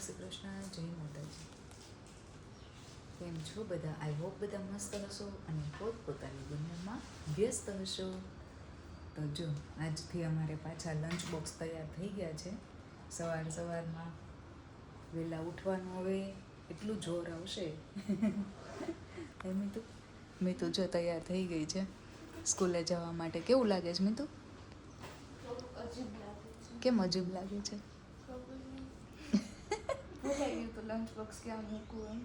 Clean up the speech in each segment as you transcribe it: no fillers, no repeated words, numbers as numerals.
શ્રી કૃષ્ણ, જય માતાજી. કેમ છો બધા? આઈ હોપ બધા મસ્ત હશો અને પોતપોતાની દુનિયામાં વ્યસ્ત હશો. તો જો આજથી અમારે પાછા લંચ બોક્સ તૈયાર થઈ ગયા છે. સવારમાં વહેલા ઉઠવાનું હવે એટલું જોર આવશે. મીતુ જો તૈયાર થઈ ગઈ છે સ્કૂલે જવા માટે. કેવું લાગે છે મીતુ? કેમ અજીબ લાગે છે? લંચ બોક્સ ક્યાં મૂકવું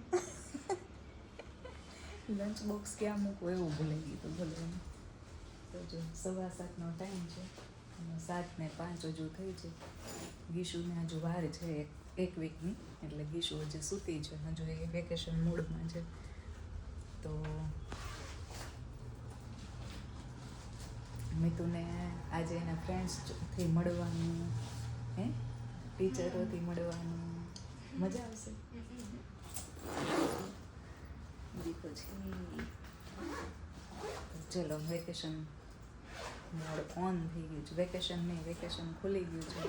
લંચ બોક્સ ક્યાં મૂકવું એવું ભૂલાઈ ગયું બોલવાનું. તો જો 7:15નો ટાઈમ છે અને 7:05 હજુ થઈ છે. ગીશુને હજુ વાર છે એક વીકની, એટલે ગીશુ હજી સૂતી છે, હજુ એ વેકેશન મૂડમાં છે. તો મિતુને આજે એના ફ્રેન્ડ્સથી મળવાનું, ટીચરોથી મળવાનું મજા આવશે. દીકો છે. ચલો, વેકેશન મોડ ઓન થઈ ગયું છે. વેકેશન ખુલી ગયું છે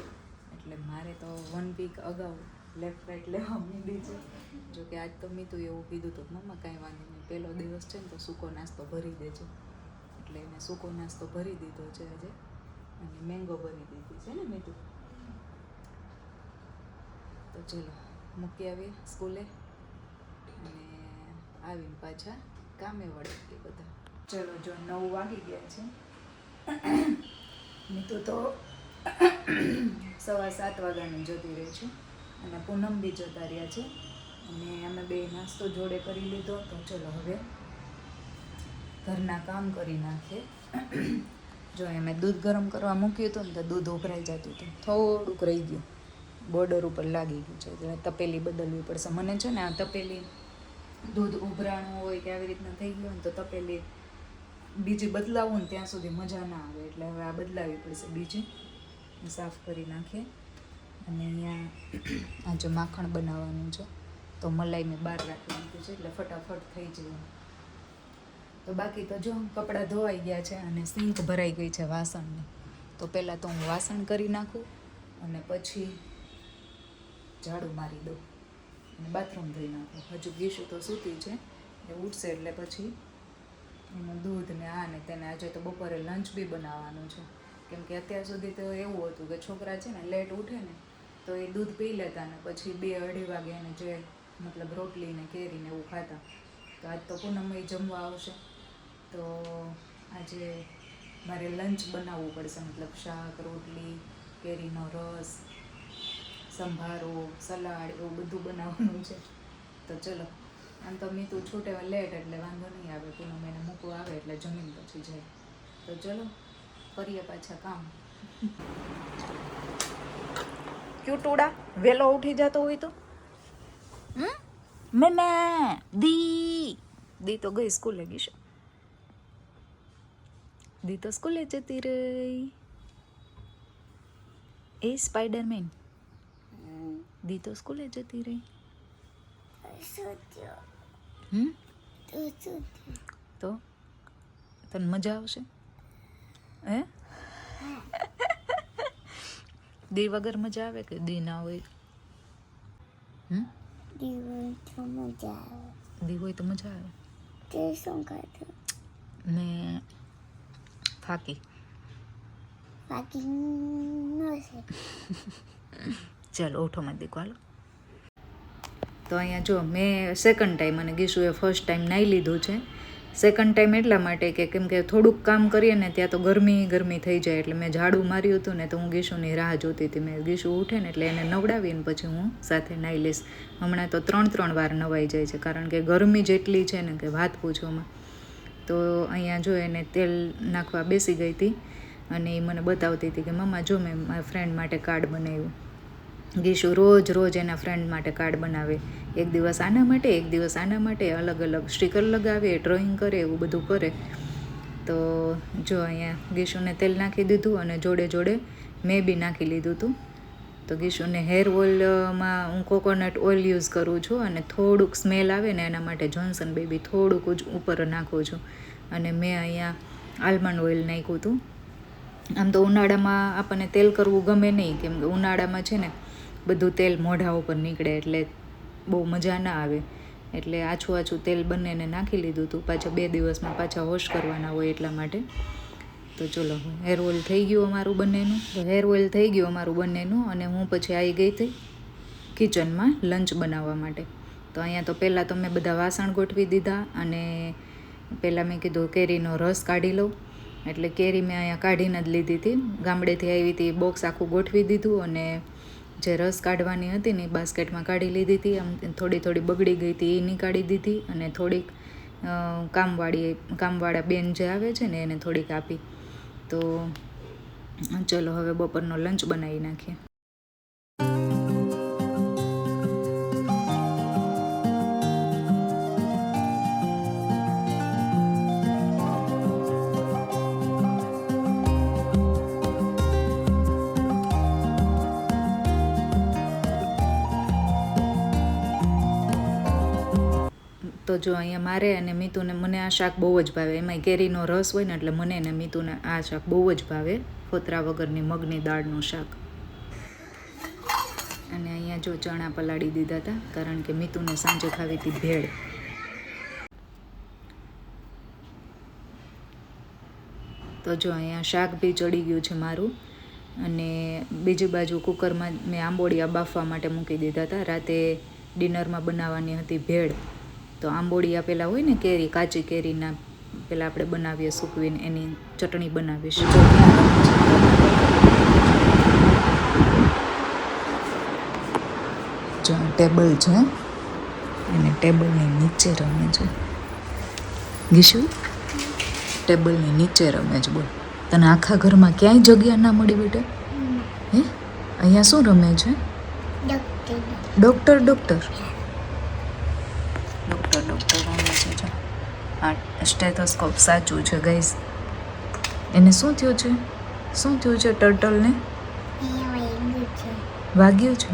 એટલે મારે તો 1 વીક અગાઉ લેફ્ટ રાઈટ લેવા માંડી છે. જોકે આજ તો મીતુ એવું કીધું હતું, મમ્મા કાંઈ વાંધો નહીં, પહેલો દિવસ છે ને તો સૂકો નાસ્તો ભરી દેજો. એટલે એને સૂકો નાસ્તો ભરી દીધો છે આજે, અને મેંગો ભરી દીધી છે ને મીતુ. તો ચલો મૂકી આવીએ સ્કૂલે અને આવીને પાછા કામે વળીએ બધા. ચલો, જો 9 વાગી ગયા છે. મીતુ તો 7:15 વાગ્યાની જતી રહે છે અને પૂનમ બી જતા રહ્યા છે, અને અમે બે નાસ્તો જોડે કરી લીધો. તો ચલો હવે ઘરના કામ કરી નાખીએ. જો મેં દૂધ ગરમ કરવા મૂક્યું હતું ને તો દૂધ ઉભરાઈ જતું હતું, થોડુંક રહી ગયું, બોર્ડર ઉપર લાગી ગયું છે, એટલે તપેલી બદલવી પડશે. મને છે ને આ તપેલી દૂધ ઉભરાણું હોય કે આવી રીતના થઈ ગયું ને તો તપેલી બીજી બદલાવું ને ત્યાં સુધી મજા ના આવે, એટલે હવે આ બદલાવી પડશે બીજી. સાફ કરી નાખીએ. અને અહીંયા આજે માખણ બનાવવાનું છે, તો મલાઈ મેં બહાર રાખી દીધું છે એટલે ફટાફટ થઈ જાય. તો બાકી તો જો કપડાં ધોવાઈ ગયા છે અને સિંક ભરાઈ ગઈ છે વાસણની. તો પહેલાં તો હું વાસણ કરી નાખું અને પછી ઝાડુ મારી દઉં અને બાથરૂમ ધોઈ નાખું. હજુ ગીશુ તો સૂતી છે, એ ઉઠશે એટલે પછી એનું દૂધ ને આ ને તેને. આજે તો બપોરે લંચ બી બનાવવાનું છે, કેમ કે અત્યાર સુધી તો એવું હતું કે છોકરા છે ને લેટ ઉઠે ને તો એ દૂધ પી લેતા ને પછી 2-2:30 વાગે એને જે મતલબ રોટલી ને કેરી ને એવું ખાતા. તો આજ તો પૂનમય જમવા આવશે, તો આજે મારે લંચ બનાવવું પડશે, મતલબ શાક, રોટલી, કેરીનો રસ, સંભારો, સલાડ એવું બધું બનાવવાનું છે. તો ચલો, આમ તો મીતુ છૂટે લેટ એટલે વાંધો નહીં આવે, પૂનમ એને મૂકવા આવે એટલે જમીન પછી જાય. તો ચલો કરીએ પાછા કામ. ક્યુટુડા વેલો ઉઠી જતો હોય તો મેને દી તો ગઈ સ્કૂલે. ગઈ દી તો સ્કૂલે જતી રહી. એ સ્પાઈડરમેન દી તો સ્કૂલે જતી રહી. તો તને મજા આવશે હે? દી વગર મજા આવે કે દી ના હોય? દી હોય તો મજા આવે. મેં ફાકી ચાલો ઓઠો મત દીકો હાલો. તો અહીંયા જો મેં સેકન્ડ ટાઈમ અને ગીશુએ ફર્સ્ટ ટાઈમ નાહી લીધું છે. સેકન્ડ ટાઈમ એટલા માટે કે કેમ કે થોડુંક કામ કરીએ ને ત્યાં તો ગરમી થઈ જાય, એટલે મેં ઝાડુ માર્યું હતું ને તો હું ગીશુની રાહ જોતી હતી. મેં ગીશુ ઉઠે ને એટલે એને નવડાવીને પછી હું સાથે નાહી લઈશ. હમણાં તો 3 વાર નવાઈ જાય છે, કારણ કે ગરમી જેટલી છે ને કે વાત પૂછોમાં. તો અહીંયા જો એને તેલ નાખવા બેસી ગઈ હતી અને એ મને બતાવતી હતી કે મમ્મા જો મેં મારા ફ્રેન્ડ માટે કાર્ડ બનાવ્યું. ગીશુ રોજ એના ફ્રેન્ડ માટે કાર્ડ બનાવે, એક દિવસ આના માટે, એક દિવસ આના માટે, અલગ અલગ સ્ટીકર લગાવે, ડ્રોઈંગ કરે, એવું બધું કરે. તો જો અહીંયા ગીશુને તેલ નાખી દીધું અને જોડે જોડે મેં બી નાખી લીધું હતું. તો ગીશુને હેર ઓઇલમાં હું કોકોનટ ઓઇલ યુઝ કરું છું, અને થોડુંક સ્મેલ આવે ને એના માટે જોન્સન બેબી થોડુંક જ ઉપર નાખું છું. અને મેં અહીંયા આલમંડ ઓઇલ નાખ્યું હતું. આમ તો ઉનાળામાં આપણને તેલ કરવું ગમે નહીં, કેમ કે ઉનાળામાં છે ને બધું તેલ મોઢા ઉપર નીકળે એટલે બહુ મજા ના આવે, એટલે આછું આછું તેલ બંનેને નાખી લીધું હતું. પાછા 2 દિવસમાં પાછા વોશ કરવાના હોય એટલા માટે. તો ચલો હેર ઓઇલ થઈ ગયું અમારું બંનેનું. તો હેર ઓઇલ થઈ ગયું અમારું બંનેનું અને હું પછી આવી ગઈ હતી કિચનમાં લંચ બનાવવા માટે. તો અહીંયા તો પહેલાં તો મેં બધા વાસણ ગોઠવી દીધા અને પહેલાં મેં કીધું કેરીનો રસ કાઢી લઉં, એટલે કેરી મેં અહીંયા કાઢીને જ લીધી હતી. ગામડેથી આવી હતી, બોક્સ આખું ગોઠવી દીધું અને જે રસ કાઢવાની હતી ને એ બાસ્કેટમાં કાઢી લીધી હતી. આમ થોડી થોડી બગડી ગઈ હતી એ નીકાળી દીધી અને થોડીક કામવાળા બેન જે આવે છે ને એને થોડીક આપી. તો ચલો હવે બપોરનો લંચ બનાવી નાખીએ. તો જો અહીંયા મારે અને મીતુને, મને આ શાક બહુ જ ભાવે. એમાંય કેરીનો રસ હોય ને એટલે મને ને મીતુને આ શાક બહુ જ ભાવે, ફોતરા વગરની મગની દાળનું શાક. અને અહીંયા જો ચણા પલાળી દીધા હતા કારણ કે મીતુને સાંજે ખાવી હતી ભેળ. તો જો અહીંયા શાક બી ચડી ગયું છે મારું અને બીજી બાજુ કુકરમાં મેં આંબોળિયા બાફવા માટે મૂકી દીધા હતા. રાતે ડિનરમાં બનાવવાની હતી ભેળ. તો આંબોળિયા પેલા હોય ને કેરી, કાચી કેરીના પેલા આપણે બનાવીએ સૂકવીને, એની ચટણી બનાવીશું. જો ટેબલ છે અને ટેબલની નીચે રમે છે ગીશુ, ટેબલની નીચે રમે છે. બોલ, તને આખા ઘરમાં ક્યાંય જગ્યા ના મળી બેટા? હે, અહીંયા શું રમે છે? ડોક્ટર ડોક્ટર રમે છે. જો આ સ્ટેથોસ્કોપ સાચું છે ગાઈઝ. એને શું થયું છે? શું થયું છે ટર્ટલને? વાગ્યું છે.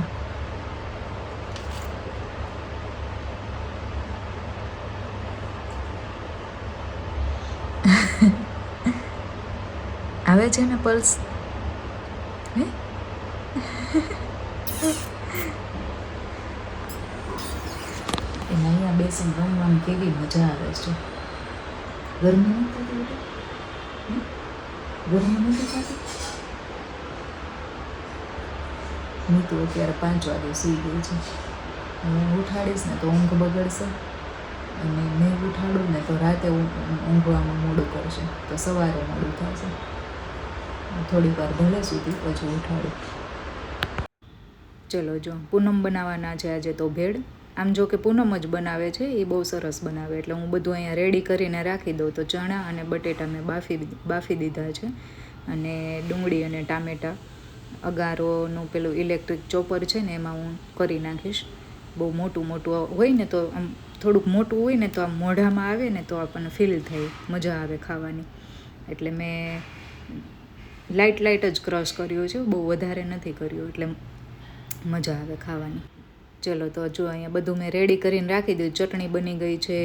આવે છે ને પલ્સ? હે, એને અહીંયા બેસીને રમવામાં કેવી મજા આવે છે. ગરમી નથી થતી? ગરમી નથી થતી? હું તો અત્યારે 5 વાગે સૂઈ ગઈ છે. હું ઉઠાડીશ ને તો ઊંઘ બગડશે અને મેં ઉઠાડું ને તો રાતે ઊંઘવામાં મોડું કરશે, તો સવારે મોડું થશે. થોડીક વાર ભલે સુધી પછી ઉઠાડું. ચલો જો પૂનમ બનાવવાના છે આજે તો ભેળ. આમ જો કે પૂનમ જ બનાવે છે, એ બહુ સરસ બનાવે, એટલે હું બધું અહીંયા રેડી કરીને રાખી દઉં. તો ચણા અને બટેટા મેં બાફી દીધા છે અને ડુંગળી અને ટામેટાં, અગારોનું પેલું ઇલેક્ટ્રિક ચોપર છે ને એમાં હું કરી નાખીશ. બહુ મોટું હોય ને તો આમ થોડુંક મોટું હોય ને તો આમ મોઢામાં આવે ને તો આપણને ફીલ થાય, મજા આવે ખાવાની. એટલે મેં લાઇટ જ ક્રશ કર્યું છે, બહુ વધારે નથી કર્યું, એટલે મજા આવે ખાવાની. ચલો તો જો અહીંયા બધું મેં રેડી કરીને રાખી દીધું. ચટણી બની ગઈ છે,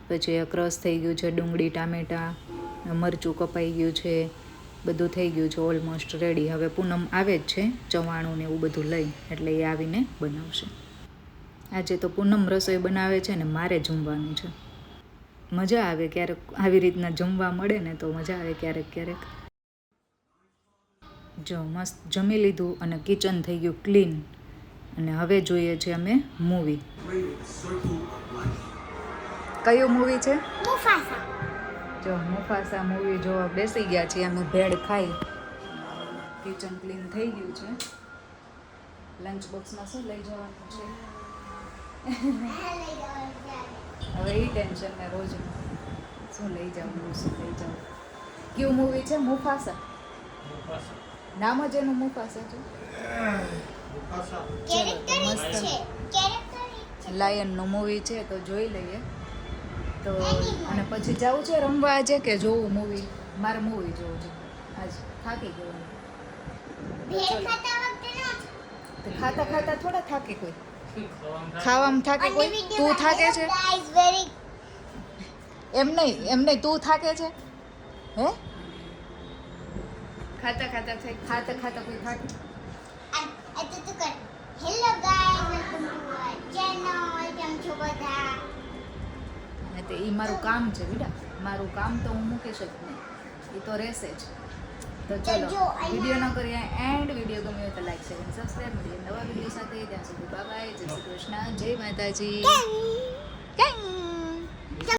પછી ક્રશ થઈ ગયું છે ડુંગળી ટામેટાં, મરચું કપાઈ ગયું છે, બધું થઈ ગયું છે ઓલમોસ્ટ રેડી. હવે પૂનમ આવે જ છે ચવાણું ને એવું બધું લઈ, એટલે એ આવીને બનાવશે. આજે તો પૂનમ રસોઈ બનાવે છે ને મારે જમવાનું છે. મજા આવે ક્યારેક આવી રીતના જમવા મળે ને તો મજા આવે ક્યારેક. જો મસ્ત જમી લીધું અને કિચન થઈ ગયું ક્લીન અને હવે જોઈએ છે અમે મૂવી. કયું મૂવી છે? મુફાસા. જો મુફાસા મૂવી જોવા બેસી ગયા છીએ અમે. ભેળ ખાઈ, કિચન ક્લીન થઈ ગયું છે. લંચ બોક્સમાં શું લઈ જવાનું છે? હવે એ ટેન્શન ને રોજ શું લઈ જાઉં. કયું મૂવી છે? મુફાસા. નામ જ એનું મુફાસા છે. લાયનનું મૂવી છે તો જોઈ લઈએ. તો અને પછી જવું છે રમવા આજે કે જોવું મૂવી? મારે મૂવી જોવું છે આજ, થાકી ગયું. ખાતા ખાતા થોડા થાકે કોઈ? ખાવામાં થાકે કોઈ? તું થાકે છે? એમ નહીં તું થાકે છે? હે, ખાતા કોઈ થાકે? તે એ મારું કામ છે બેટા, મારું કામ તો હું મૂકીશ જ નહીં, એ તો રહેશે જ. તો ચલો વિડીયો ન કરીએ એન્ડ. વિડીયો ગમ્યો હોય તો લાઈક શેર અને સબસ્ક્રાઈબ. મળીએ નવા વિડીયો સાથે. ત્યાં સુધી બાય બાય. જય શ્રી કૃષ્ણ, જય માતાજી.